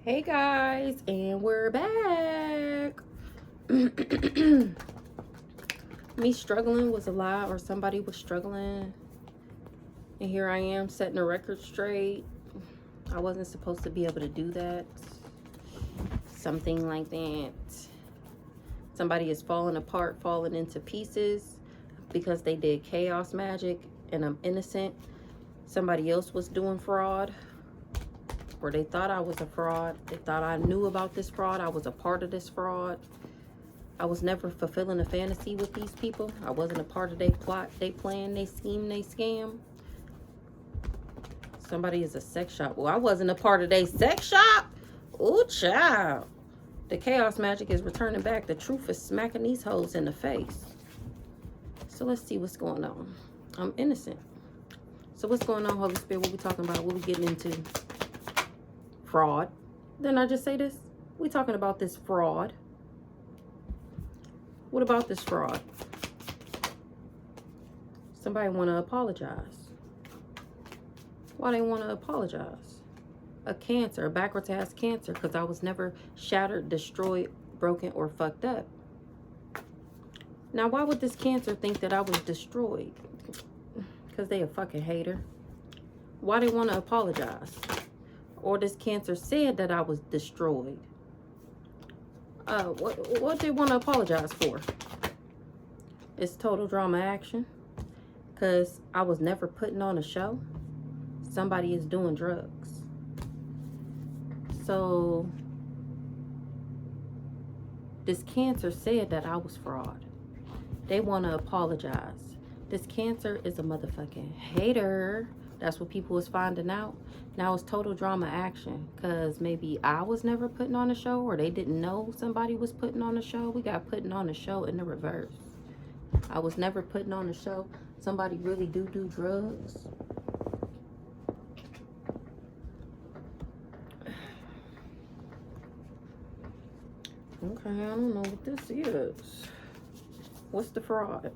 Hey guys, and we're back. Me struggling was a lie, or somebody was struggling, and here I am setting a record straight. I wasn't supposed to be able to do that. Something like that. Somebody is falling apart, falling into pieces because they did chaos magic, and I'm innocent. Somebody else was doing fraud, or they thought I was a fraud. They thought I knew about this fraud. I was a part of this fraud. I was never fulfilling a fantasy with these people. I wasn't a part of their plot, they plan, they scheme, they scam. Somebody is a sex shop. Well, I wasn't a part of their sex shop. Ooh, child. The chaos magic is returning back. The truth is smacking these hoes in the face. So let's see what's going on. I'm innocent. So what's going on, Holy Spirit? What we talking about? What we getting into? Fraud. Didn't I just say this? We talking about this fraud. What about this fraud? Somebody want to apologize. Why they want to apologize? A cancer, a backwards ass cancer, because I was never shattered, destroyed, broken, or fucked up. Now, why would this cancer think that I was destroyed? Because they a fucking hater. Why they want to apologize? Or this cancer said that I was destroyed. What they want to apologize for? It's total drama action. Because I was never putting on a show. Somebody is doing drugs. So this cancer said that I was fraud. They want to apologize. This cancer is a motherfucking hater. That's what people was finding out. Now it's total drama action. Because maybe I was never putting on a show, or they didn't know somebody was putting on a show. We got putting on a show in the reverse. I was never putting on a show. Somebody really do drugs. Okay, I don't know what this is. What's the fraud?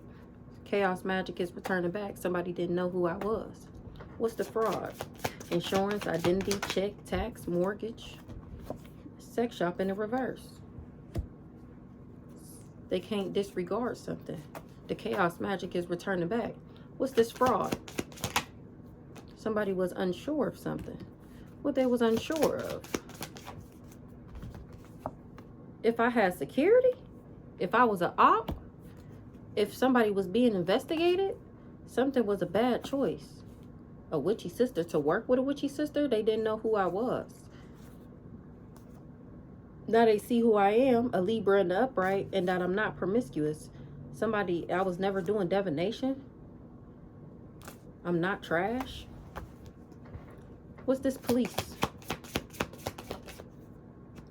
Chaos magic is returning back. Somebody didn't know who I was. What's the fraud? Insurance, identity, check, tax, mortgage, sex shop in the reverse. They can't disregard something. The chaos magic is returning back. What's this fraud? Somebody was unsure of something. What they was unsure of? If I had security, if I was an op, if somebody was being investigated, something was a bad choice. A witchy sister, to work with a witchy sister, they didn't know who I was. Now they see who I am, a Libra in the upright, and that I'm not promiscuous. Somebody, I was never doing divination. I'm not trash. What's this police?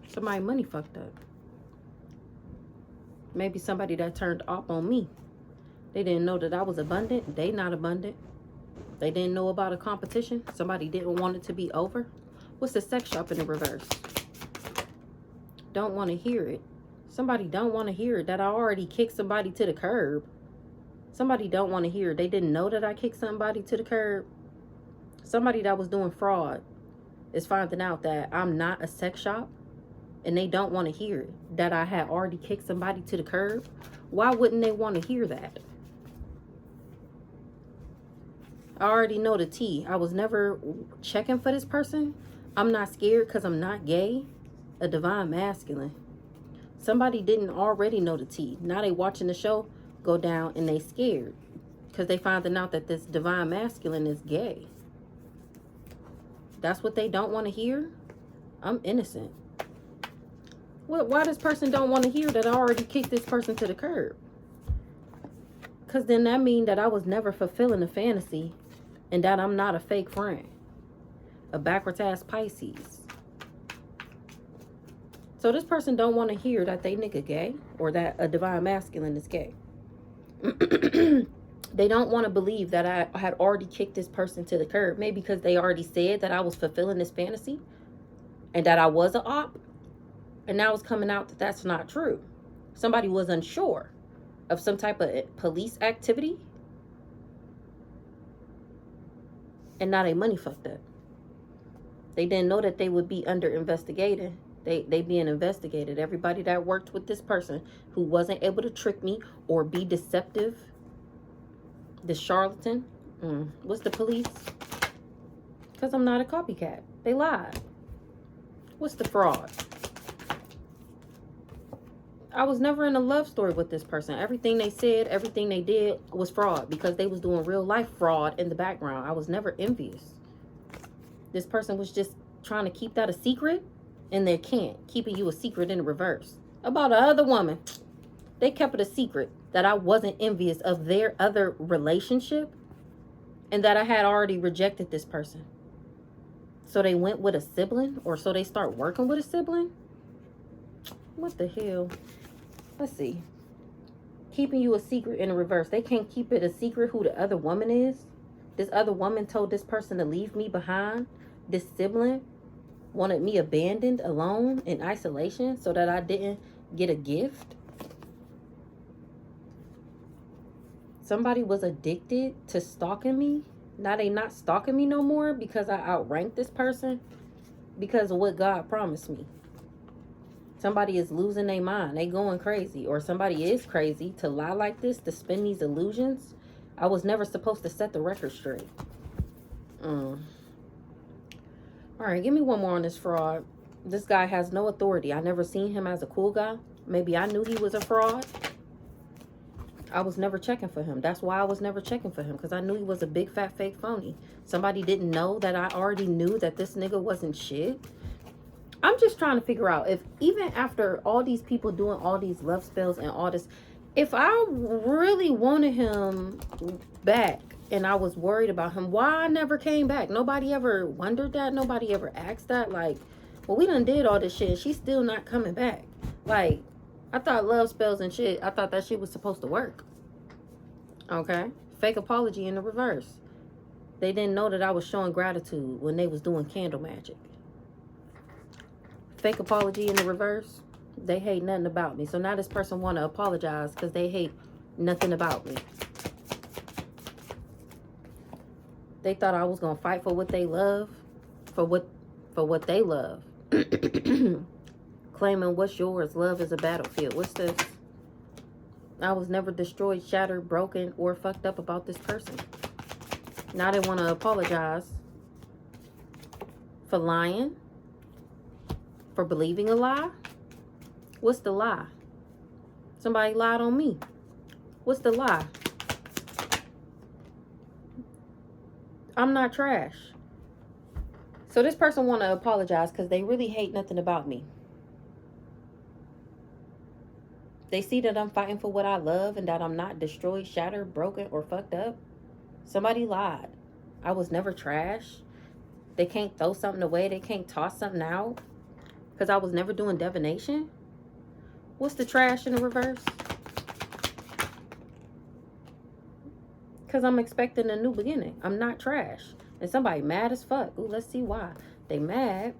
Somebody money fucked up. Maybe somebody that turned up on me. They didn't know that I was abundant. They not abundant. They didn't know about a competition. Somebody didn't want it to be over. What's the sex shop in the reverse? Don't want to hear it. Somebody don't want to hear it that I already kicked somebody to the curb. Somebody don't want to hear it. They didn't know that I kicked somebody to the curb. Somebody that was doing fraud is finding out that I'm not a sex shop. And they don't want to hear it, that I had already kicked somebody to the curb. Why wouldn't they want to hear that? I already know the tea. I was never checking for this person. I'm not scared because I'm not gay. A divine masculine. Somebody didn't already know the tea. Now they watching the show go down and they scared. Because they finding out that this divine masculine is gay. That's what they don't want to hear? I'm innocent. Why this person don't want to hear that I already kicked this person to the curb? Because then that means that I was never fulfilling a fantasy and that I'm not a fake friend. A backwards ass Pisces. So this person don't want to hear that they nigga gay or that a divine masculine is gay. They don't want to believe that I had already kicked this person to the curb. Maybe because they already said that I was fulfilling this fantasy and that I was an op. And now it's coming out that that's not true. Somebody was unsure of some type of police activity. And now they money fucked up. They didn't know that they would be under investigated. They being investigated. Everybody that worked with this person who wasn't able to trick me or be deceptive, this charlatan, what's the police? Because I'm not a copycat. They lied. What's the fraud? I was never in a love story with this person. Everything they said, everything they did was fraud because they was doing real life fraud in the background. I was never envious. This person was just trying to keep that a secret, and they can't. Keeping you a secret in the reverse. About the other woman, they kept it a secret that I wasn't envious of their other relationship and that I had already rejected this person. So they went with a sibling, or so they start working with a sibling? What the hell? Let's see. Keeping you a secret in the reverse. They can't keep it a secret who the other woman is. This other woman told this person to leave me behind. This sibling wanted me abandoned, alone, in isolation, so that I didn't get a gift. Somebody was addicted to stalking me. Now they not stalking me no more because I outranked this person because of what God promised me. Somebody is losing their mind. They going crazy. Or somebody is crazy to lie like this, to spin these illusions. I was never supposed to set the record straight. All right, give me one more on this fraud. This guy has no authority. I never seen him as a cool guy. Maybe I knew he was a fraud. I was never checking for him. That's why I was never checking for him, because I knew he was a big fat fake phony. Somebody didn't know that I already knew that this nigga wasn't shit. I'm just trying to figure out if even after all these people doing all these love spells and all this, if I really wanted him back and I was worried about him, why I never came back? Nobody ever wondered that. Nobody ever asked that. Like, well, we done did all this shit and she's still not coming back. Like, I thought love spells and shit, I thought that shit was supposed to work. Okay? Fake apology in the reverse. They didn't know that I was showing gratitude when they was doing candle magic. Fake apology in the reverse. They hate nothing about me. So now this person want to apologize because they hate nothing about me. They thought I was going to fight for what they love. For what they love. Claiming what's yours. Love is a battlefield. What's this? I was never destroyed, shattered, broken, or fucked up about this person. Now they want to apologize for lying. For believing a lie? What's the lie? Somebody lied on me. What's the lie? I'm not trash. So this person want to apologize because they really hate nothing about me. They see that I'm fighting for what I love and that I'm not destroyed, shattered, broken, or fucked up. Somebody lied. I was never trash. They can't throw something away. They can't toss something out. Because I was never doing divination. What's the trash in the reverse? Because I'm expecting a new beginning. I'm not trash. And somebody mad as fuck. Ooh, let's see why. They mad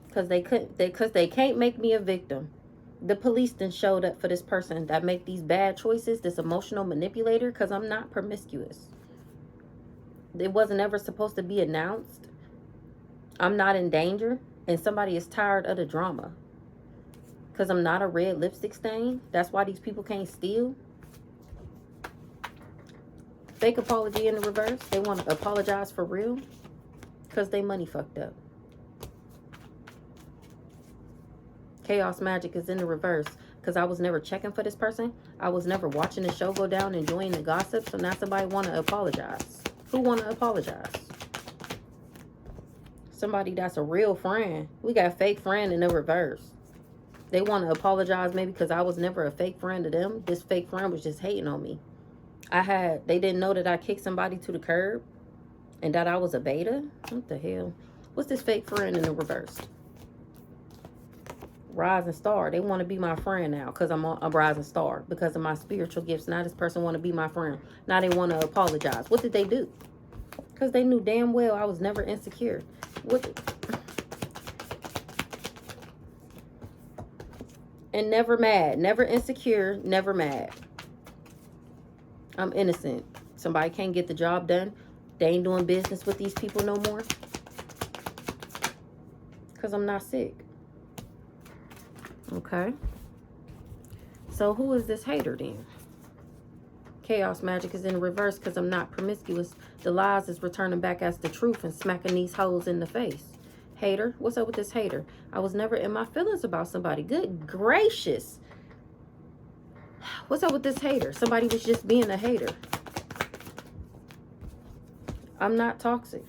because they can't make me a victim. The police then showed up for this person that make these bad choices, this emotional manipulator, because I'm not promiscuous. It wasn't ever supposed to be announced. I'm not in danger. And somebody is tired of the drama. Because I'm not a red lipstick stain. That's why these people can't steal. Fake apology in the reverse. They want to apologize for real. Because they money fucked up. Chaos magic is in the reverse. Because I was never checking for this person. I was never watching the show go down, enjoying the gossip. So now somebody want to apologize. Who want to apologize? Somebody that's a real friend. We got fake friend in the reverse. They want to apologize maybe because I was never a fake friend to them. This fake friend was just hating on me. They didn't know that I kicked somebody to the curb and that I was a beta. What the hell? What's this fake friend in the reverse? Rising star. They want to be my friend now because I'm a rising star. Because of my spiritual gifts. Now this person want to be my friend. Now they want to apologize. What did they do? Because they knew damn well I was never insecure. And never mad. Never insecure. Never mad. I'm innocent. Somebody can't get the job done. They ain't doing business with these people no more. Because I'm not sick. Okay. So who is this hater then? Chaos magic is in reverse because I'm not promiscuous. The lies is returning back as the truth and smacking these hoes in the face. Hater, what's up with this hater? I was never in my feelings about somebody. Good gracious. What's up with this hater? Somebody was just being a hater. I'm not toxic.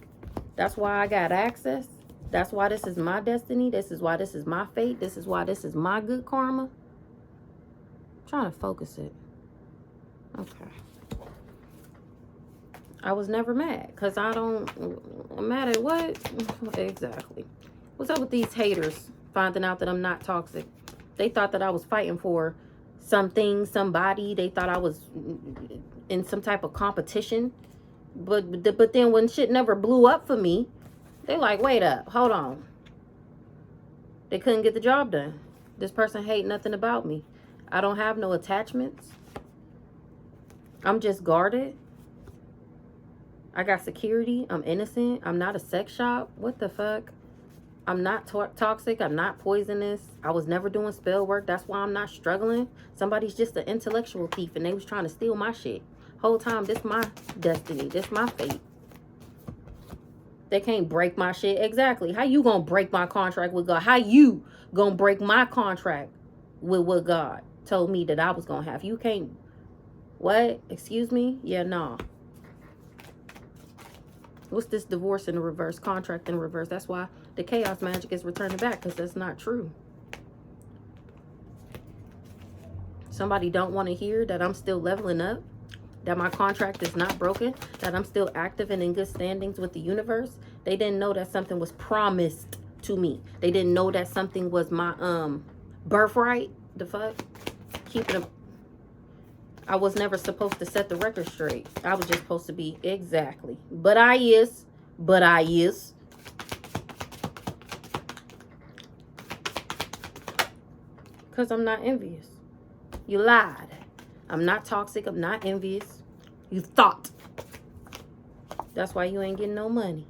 That's why I got access. That's why this is my destiny. This is why this is my fate. This is why this is my good karma. I'm trying to focus it. Okay. I was never mad because I'm mad at what? Exactly. What's up with these haters finding out that I'm not toxic? They thought that I was fighting for something, somebody. They thought I was in some type of competition. But then when shit never blew up for me, they like, wait up, hold on. They couldn't get the job done. This person hate nothing about me. I don't have no attachments. I'm just guarded. I got security. I'm innocent. I'm not a sex shop. What the fuck? I'm not toxic. I'm not poisonous. I was never doing spell work. That's why I'm not struggling. Somebody's just an intellectual thief and they was trying to steal my shit. Whole time, this my destiny. This my fate. They can't break my shit. Exactly. How you gonna break my contract with God? How you gonna break my contract with what God told me that I was gonna have? You can't. What? Excuse me? Yeah, nah. What's this divorce in the reverse? Contract in reverse. That's why the chaos magic is returning back, because that's not true. Somebody don't want to hear that I'm still leveling up, that my contract is not broken, that I'm still active and in good standings with the universe. They didn't know that something was promised to me. They didn't know that something was my birthright. The fuck? Keep it. I was never supposed to set the record straight. I was just supposed to be exactly. But I is. Because I'm not envious. You lied. I'm not toxic. I'm not envious. You thought. That's why you ain't getting no money.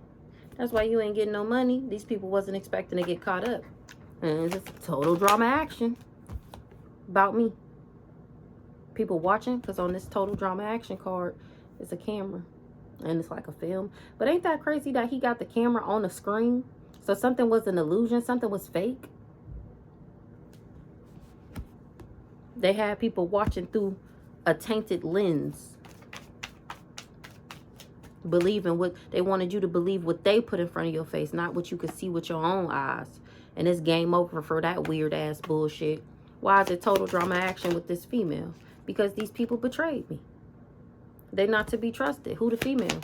That's why you ain't getting no money. These people wasn't expecting to get caught up. And it's total drama action about me. People watching, because on this total drama action card, it's a camera. And it's like a film. But ain't that crazy that he got the camera on the screen? So something was an illusion. Something was fake. They had people watching through a tainted lens, believing what they wanted you to believe, what they put in front of your face, not what you could see with your own eyes. And it's game over for that weird ass bullshit. Why is it total drama action with this female? Because these people betrayed me. They're not to be trusted. Who the female?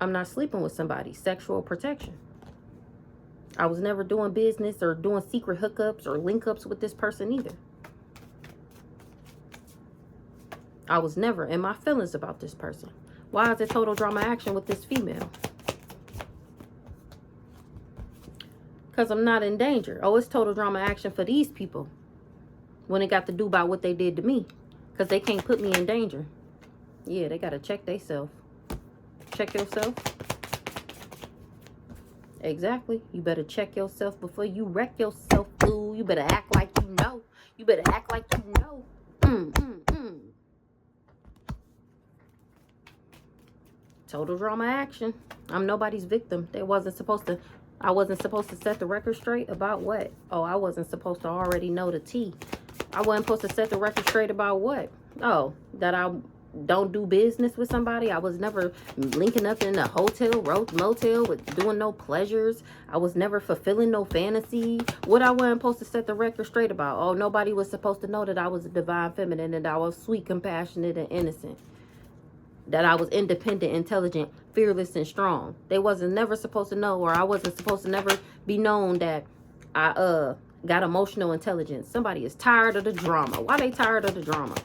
I'm not sleeping with somebody. Sexual protection. I was never doing business or doing secret hookups or link-ups with this person either. I was never in my feelings about this person. Why is it total drama action with this female? Because I'm not in danger. Oh, it's total drama action for these people when it got to do about what they did to me. Because they can't put me in danger. Yeah, they got to check themselves. Check yourself. Exactly. You better check yourself before you wreck yourself, fool. You better act like you know. You better act like you know. Total drama action. I'm nobody's victim. I wasn't supposed to set the record straight about what? Oh, I wasn't supposed to already know the tea. I wasn't supposed to set the record straight about what? Oh, that I don't do business with somebody. I was never linking up in a hotel, motel with doing no pleasures. I was never fulfilling no fantasy. What I wasn't supposed to set the record straight about? Oh, nobody was supposed to know that I was a divine feminine, and I was sweet, compassionate, and innocent. That I was independent, intelligent, fearless, and strong. They wasn't never supposed to know, or I wasn't supposed to never be known that I got emotional intelligence. Somebody is tired of the drama. Why they tired of the drama?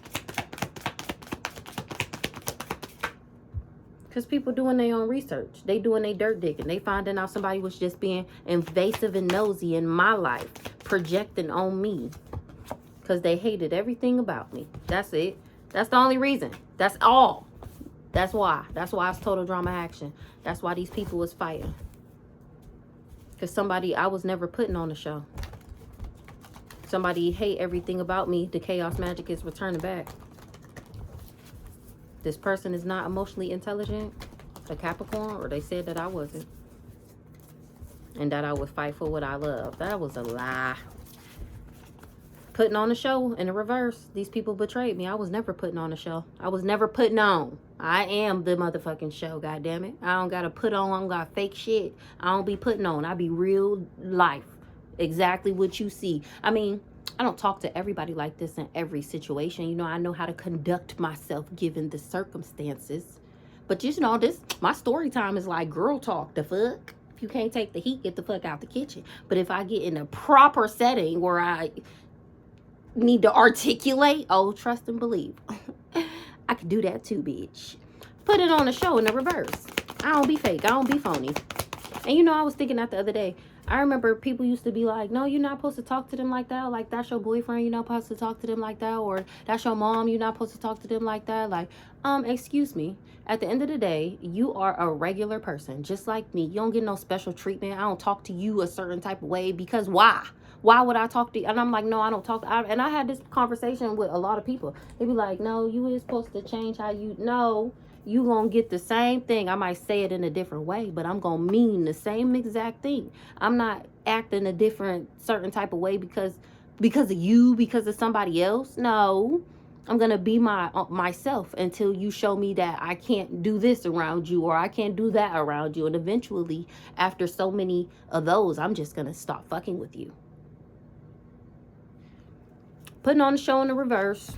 Because people doing their own research. They doing their dirt digging. They finding out somebody was just being invasive and nosy in my life. Projecting on me. Because they hated everything about me. That's it. That's the only reason. That's all. That's why. That's why it's total drama action. That's why these people was fighting. Because somebody, I was never putting on the show. Somebody hate everything about me. The chaos magic is returning back. This person is not emotionally intelligent. A Capricorn, or they said that I wasn't. And that I would fight for what I love. That was a lie. Putting on a show in the reverse. These people betrayed me. I was never putting on a show. I was never putting on. I am the motherfucking show, goddammit. I don't gotta put on. I don't got fake shit. I don't be putting on. I be real life. Exactly what you see. I mean, I don't talk to everybody like this in every situation. You know, I know how to conduct myself given the circumstances. But you know, my story time is like girl talk. The fuck? If you can't take the heat, get the fuck out the kitchen. But if I get in a proper setting where I need to articulate, oh, trust and believe. I can do that too, bitch. Put it on a show in the reverse. I don't be fake. I don't be phony. And you know, I was thinking that the other day. I remember people used to be like, no, you're not supposed to talk to them like that. Like, that's your boyfriend. You're not supposed to talk to them like that. Or that's your mom. You're not supposed to talk to them like that. Like, excuse me. At the end of the day, you are a regular person, just like me. You don't get no special treatment. I don't talk to you a certain type of way because why? Why would I talk to you? And I'm like, no, I don't talk. And I had this conversation with a lot of people. They be like, no, you is supposed to change how you know. You gonna get the same thing. I might say it in a different way, but I'm gonna mean the same exact thing. I'm not acting a different certain type of way because of you, because of somebody else. No, I'm gonna be myself until you show me that I can't do this around you or I can't do that around you. And eventually, after so many of those, I'm just gonna stop fucking with you. Putting on the show in the reverse.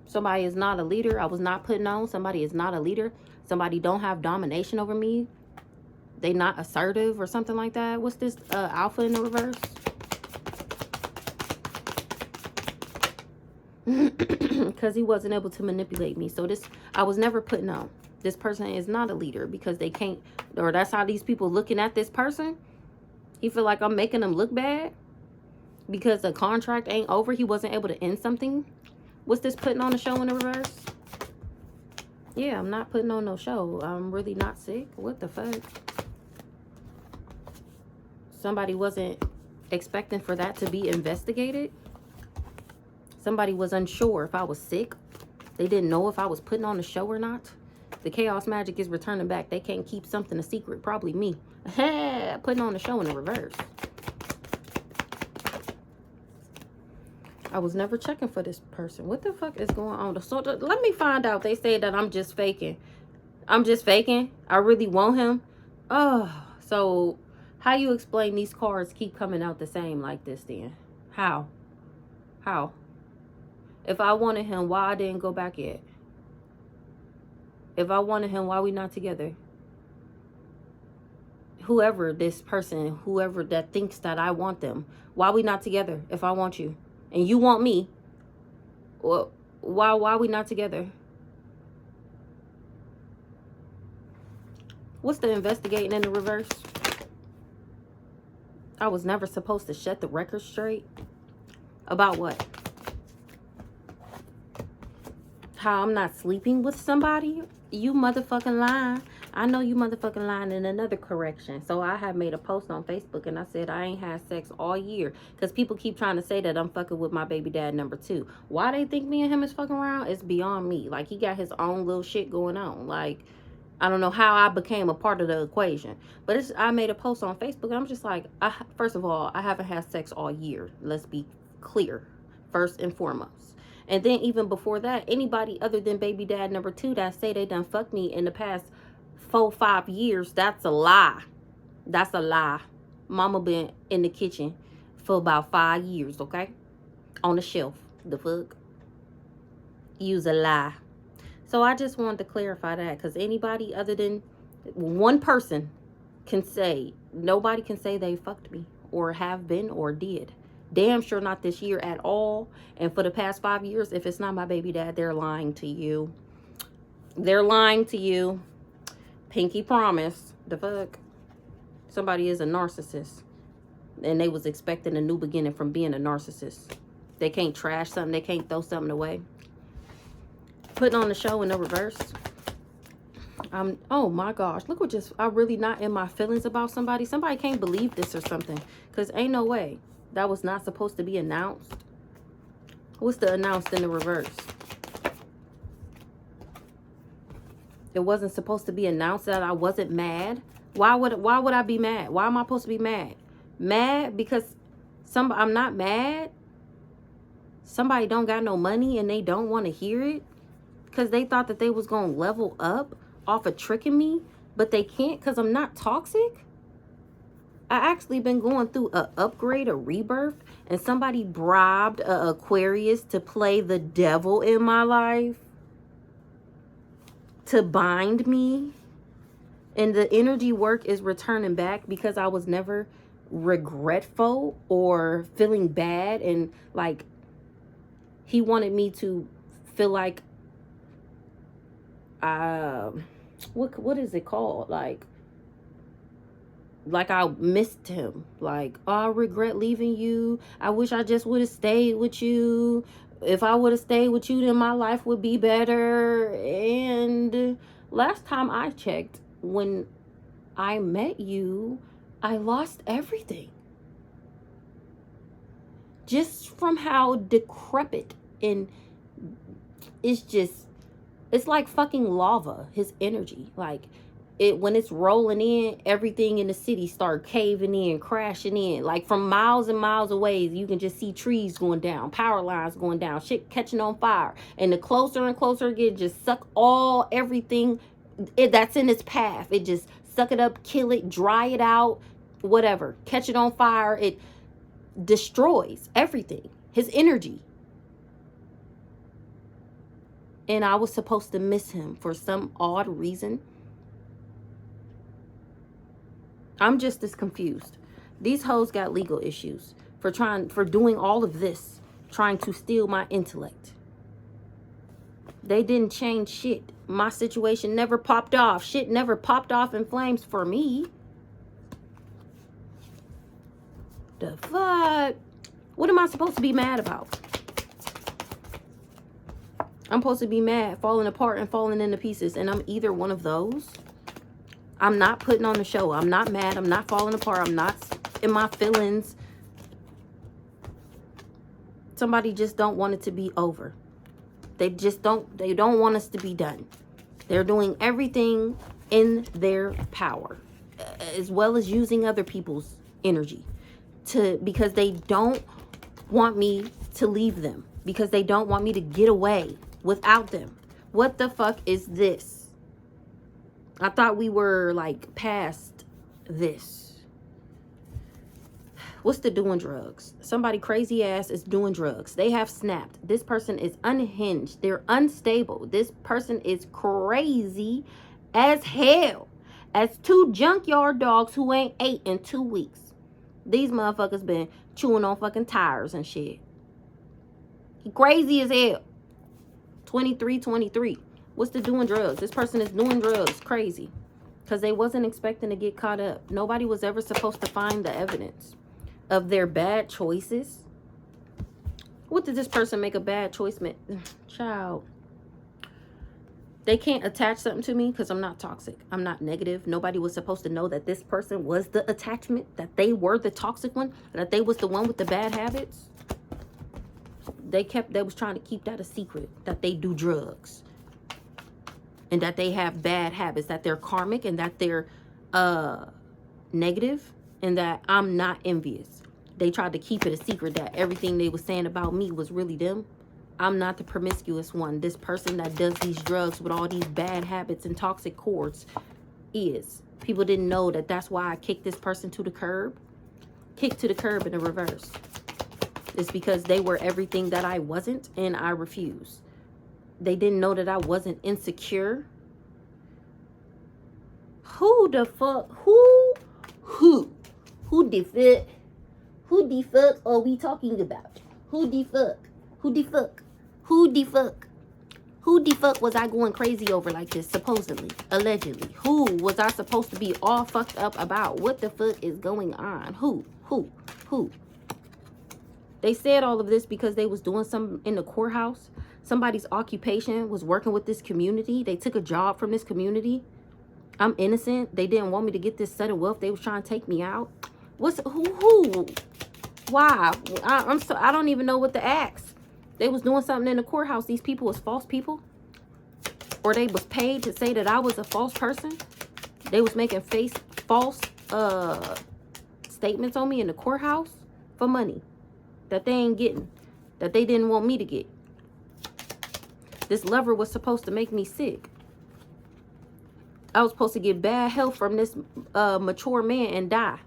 Somebody is not a leader. I was not putting on. Somebody is not a leader. Somebody don't have domination over me. They not assertive or something like that. What's this alpha in the reverse? Because he wasn't able to manipulate me. So I was never putting on. This person is not a leader because they can't, or that's how these people looking at this person. He feel like I'm making them look bad because the contract ain't over. He wasn't able to end something. What's this putting on a show in the reverse? Yeah, I'm not putting on no show. I'm really not sick. What the fuck? Somebody wasn't expecting for that to be investigated. Somebody was unsure if I was sick. They didn't know if I was putting on a show or not. The chaos magic is returning back. They can't keep something a secret. Probably me. Putting on a show in the reverse. I was never checking for this person. What the fuck is going on? So let me find out. They say that I'm just faking. I'm just faking. I really want him. Oh, so how you explain these cards keep coming out the same like this then? How? How? If I wanted him, why I didn't go back yet? If I wanted him, why we not together? Whoever this person, whoever that thinks that I want them, why we not together if I want you? And you want me, well, why we not together? What's the investigating in the reverse? I was never supposed to shut the record straight. About what? How I'm not sleeping with somebody? You motherfucking lying. I know you motherfucking lying. In another correction. So I have made a post on Facebook and I said I ain't had sex all year. Because people keep trying to say that I'm fucking with my baby dad #2. Why they think me and him is fucking around is beyond me. Like, he got his own little shit going on. Like, I don't know how I became a part of the equation. But I made a post on Facebook and I'm just like, first of all, I haven't had sex all year. Let's be clear. First and foremost. And then even before that, anybody other than baby dad #2 that say they done fucked me in the past 4-5 years, that's a lie. That's a lie. Mama been in the kitchen for about 5 years, okay? On the shelf. The fuck? Use a lie. So I just wanted to clarify that, because anybody other than one person can say, nobody can say they fucked me or have been or did. Damn sure not this year at all. And for the past 5 years, if it's not my baby dad, they're lying to you. They're lying to you. Pinky promise. The fuck? Somebody is a narcissist. And they was expecting a new beginning from being a narcissist. They can't trash something. They can't throw something away. Putting on the show in the reverse. Oh my gosh, look what just, I'm really not in my feelings about somebody. Somebody can't believe this or something. Because ain't no way. That was not supposed to be announced. What's the announced in the reverse? It wasn't supposed to be announced that I wasn't mad. Why would I be mad? Why am I supposed to be mad? Mad because I'm not mad. Somebody don't got no money and they don't want to hear it because they thought that they was going to level up off of tricking me, but they can't because I'm not toxic. I actually been going through a upgrade, a rebirth, and somebody bribed a Aquarius to play the devil in my life, to bind me. And the energy work is returning back because I was never regretful or feeling bad. And like, he wanted me to feel like, what is it called? Like I missed him. Like, oh, I regret leaving you. I wish I just would have stayed with you. If I would have stayed with you, then my life would be better. And last time I checked, when I met you, I lost everything. Just from how decrepit and it's like fucking lava, his energy. Like, when it's rolling in, everything in the city start caving in, crashing in. Like, from miles and miles away, you can just see trees going down, power lines going down, shit catching on fire. And the closer and closer it gets, just suck everything that's in its path. It just suck it up, kill it, dry it out, whatever. Catch it on fire. It destroys everything. His energy. And I was supposed to miss him for some odd reason. I'm just as confused. These hoes got legal issues for doing all of this, trying to steal my intellect. They didn't change shit. My situation never popped off. Shit never popped off in flames for me. The fuck? What am I supposed to be mad about? I'm supposed to be mad, falling apart and falling into pieces, and I'm either one of those. I'm not putting on the show. I'm not mad. I'm not falling apart. I'm not in my feelings. Somebody just don't want it to be over. They don't want us to be done. They're doing everything in their power, as well as using other people's energy because they don't want me to leave them, because they don't want me to get away without them. What the fuck is this? I thought we were like past this. What's the doing drugs? Somebody crazy ass is doing drugs. They have snapped. This person is unhinged. They're unstable. This person is crazy as hell. As two junkyard dogs who ain't ate in 2 weeks. These motherfuckers been chewing on fucking tires and shit. He crazy as hell. 23. What's the doing drugs? This person is doing drugs. Crazy. Because they wasn't expecting to get caught up. Nobody was ever supposed to find the evidence of their bad choices. What did this person make a bad choice? Child. They can't attach something to me because I'm not toxic. I'm not negative. Nobody was supposed to know that this person was the attachment, that they were the toxic one, that they was the one with the bad habits. They was trying to keep that a secret, that they do drugs and that they have bad habits, that they're karmic and that they're negative, and that I'm not envious. They tried to keep it a secret that everything they were saying about me was really them. I'm not the promiscuous one. This person that does these drugs with all these bad habits and toxic cords is. People didn't know that that's why I kicked this person to the curb. Kicked to the curb in the reverse. It's because they were everything that I wasn't, and I refused. They didn't know that I wasn't insecure. Who the fuck? Who the fuck are we talking about? Who the fuck was I going crazy over like this, supposedly, allegedly? Who was I supposed to be all fucked up about? What the fuck is going on? Who? They said all of this because they was doing something in the courthouse. Somebody's occupation was working with this community. They took a job from this community. I'm innocent. They didn't want me to get this set of wealth. They was trying to take me out. Who? Why? I don't even know what to ask. They was doing something in the courthouse. These people was false people. Or they was paid to say that I was a false person. They was making false statements on me in the courthouse for money that they ain't getting, that they didn't want me to get. This lover was supposed to make me sick. I was supposed to get bad health from this mature man and die.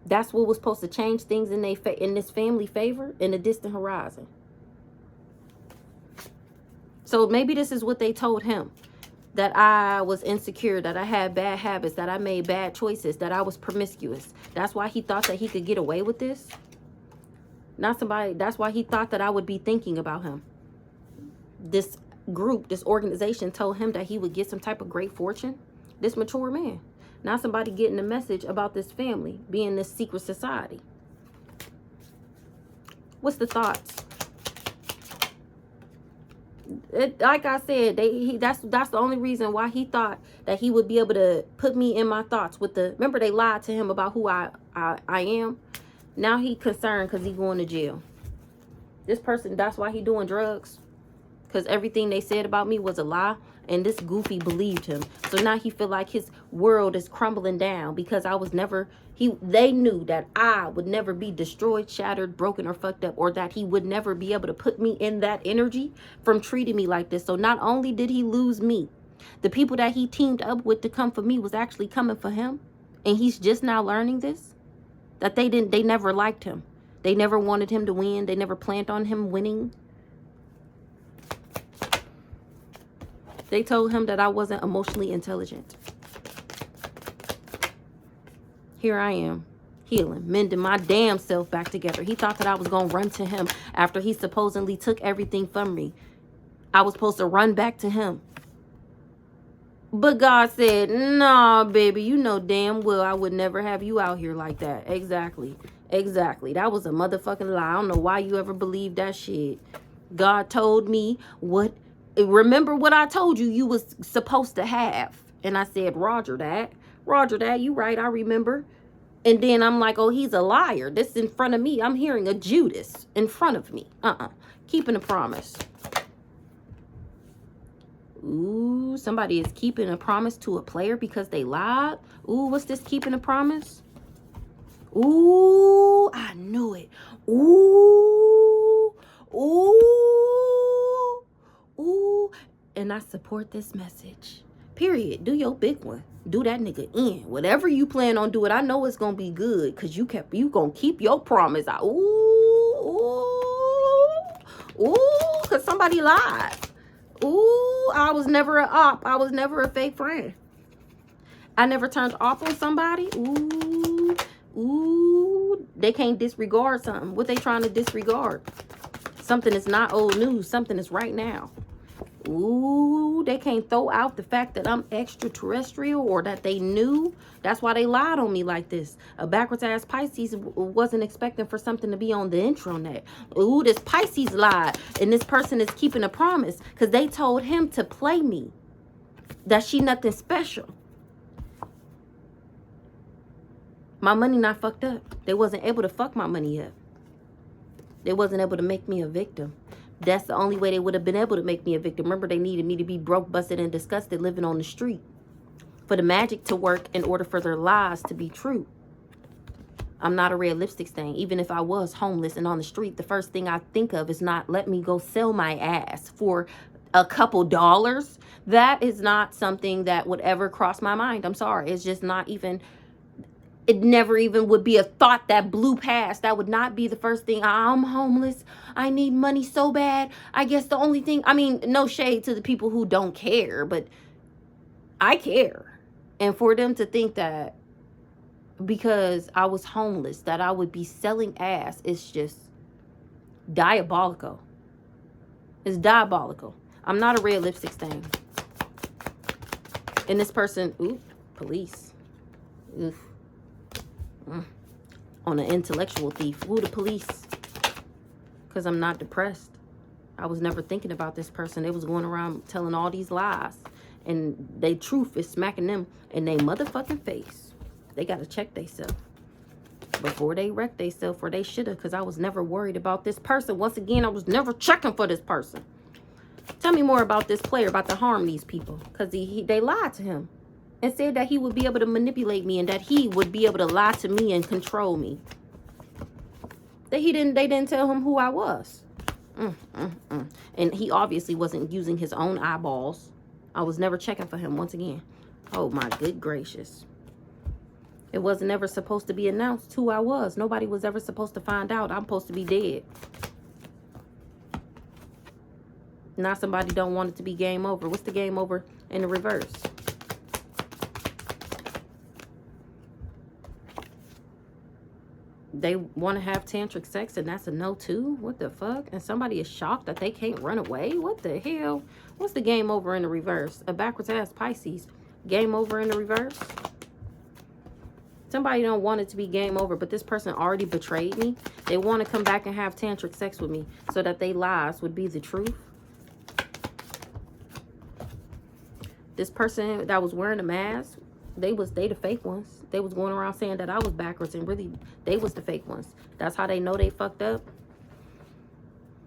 That's what was supposed to change things in this family favor in the distant horizon. So maybe this is what they told him. That I was insecure, that I had bad habits, that I made bad choices, that I was promiscuous. That's why he thought that he could get away with this. That's why he thought that I would be thinking about him. This group, this organization told him that he would get some type of great fortune. This mature man. Now somebody getting a message about this family being this secret society. What's the thoughts? Like I said, that's the only reason why he thought that he would be able to put me in my thoughts with the. Remember, they lied to him about who I am. Now he concerned because he going to jail. This person, that's why he doing drugs, because everything they said about me was a lie, and this goofy believed him. So now he feel like his world is crumbling down because I was never. They knew that I would never be destroyed, shattered, broken, or fucked up, or that he would never be able to put me in that energy from treating me like this. So not only did he lose me, the people that he teamed up with to come for me was actually coming for him. And he's just now learning this, that they never liked him. They never wanted him to win. They never planned on him winning. They told him that I wasn't emotionally intelligent. Here I am, healing, mending my damn self back together. He thought that I was going to run to him after he supposedly took everything from me. I was supposed to run back to him. But God said, nah, baby, you know damn well I would never have you out here like that. Exactly. That was a motherfucking lie. I don't know why you ever believed that shit. God told me remember what I told you was supposed to have. And I said, Roger that, you right, I remember. And then I'm like, oh, he's a liar. This in front of me. I'm hearing a Judas in front of me. Keeping a promise. Ooh, somebody is keeping a promise to a player because they lied. Ooh, what's this keeping a promise? Ooh, I knew it. Ooh. And I support this message. Period. Do your big one. Do that nigga in. Whatever you plan on doing, I know it's gonna be good because you gonna keep your promise. Because somebody lied. Ooh, I was never an op. I was never a fake friend. I never turned off on somebody. Ooh, they can't disregard something. What they trying to disregard? Something is not old news. Something is right now. Ooh, they can't throw out the fact that I'm extraterrestrial or that they knew. That's why they lied on me like this. A backwards ass Pisces wasn't expecting for something to be on the intranet. Ooh, this Pisces lied. And this person is keeping a promise because they told him to play me. That she nothing special. My money not fucked up. They wasn't able to fuck my money up. They wasn't able to make me a victim. That's the only way they would have been able to make me a victim. Remember, they needed me to be broke, busted, and disgusted, living on the street. For the magic to work in order for their lies to be true. I'm not a red lipstick stain. Even if I was homeless and on the street, the first thing I think of is not let me go sell my ass for a couple dollars. That is not something that would ever cross my mind. I'm sorry. It's just not even... It never even would be a thought that blew past. That would not be the first thing. I'm homeless. I need money so bad. I guess the only thing... I mean, no shade to the people who don't care, but I care. And for them to think that because I was homeless, that I would be selling ass, it's just diabolical. It's diabolical. I'm not a red lipstick stain. And this person... Ooh, police. Oof. On an intellectual thief. Who the police? Because I'm not depressed. I was never thinking about this person. They was going around telling all these lies. And they truth is smacking them in their motherfucking face. They got to check themselves before they wreck themselves, or they should have, because I was never worried about this person. Once again, I was never checking for this person. Tell me more about this player, about to harm these people, because they lied to him and said that he would be able to manipulate me and that he would be able to lie to me and control me. They didn't tell him who I was. And he obviously wasn't using his own eyeballs. I was never checking for him once again. Oh my good gracious. It wasn't ever supposed to be announced who I was. Nobody was ever supposed to find out. I'm supposed to be dead. Now somebody don't want it to be game over. What's the game over in the reverse? They want to have tantric sex and that's a no too? What the fuck? And somebody is shocked that they can't run away? What the hell? What's the game over in the reverse? A backwards ass Pisces. Game over in the reverse? Somebody don't want it to be game over, but this person already betrayed me. They want to come back and have tantric sex with me so that they lies would be the truth. This person that was wearing a mask, they the fake ones. They was going around saying that I was backwards, and really they was the fake ones. That's how they know they fucked up.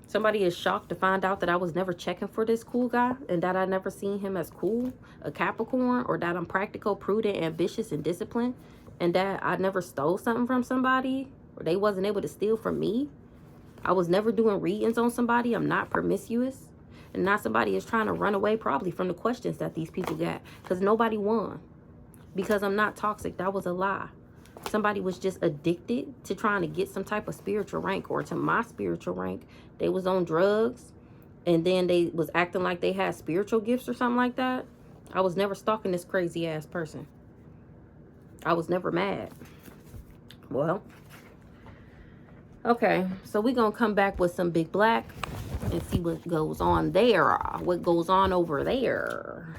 Somebody is shocked to find out that I was never checking for this cool guy and that I never seen him as cool, a Capricorn, or that I'm practical, prudent, ambitious, and disciplined, and that I never stole something from somebody, or they wasn't able to steal from me. I was never doing readings on somebody. I'm not promiscuous. And now somebody is trying to run away probably from the questions that these people got, because nobody won. Because I'm not toxic. That was a lie. Somebody was just addicted to trying to get some type of spiritual rank, or to my spiritual rank. They was on drugs, and then they was acting like they had spiritual gifts or something like that. I was never stalking this crazy ass person. I was never mad. Well, okay, so we're gonna come back with some big black and see what goes on there, what goes on over there.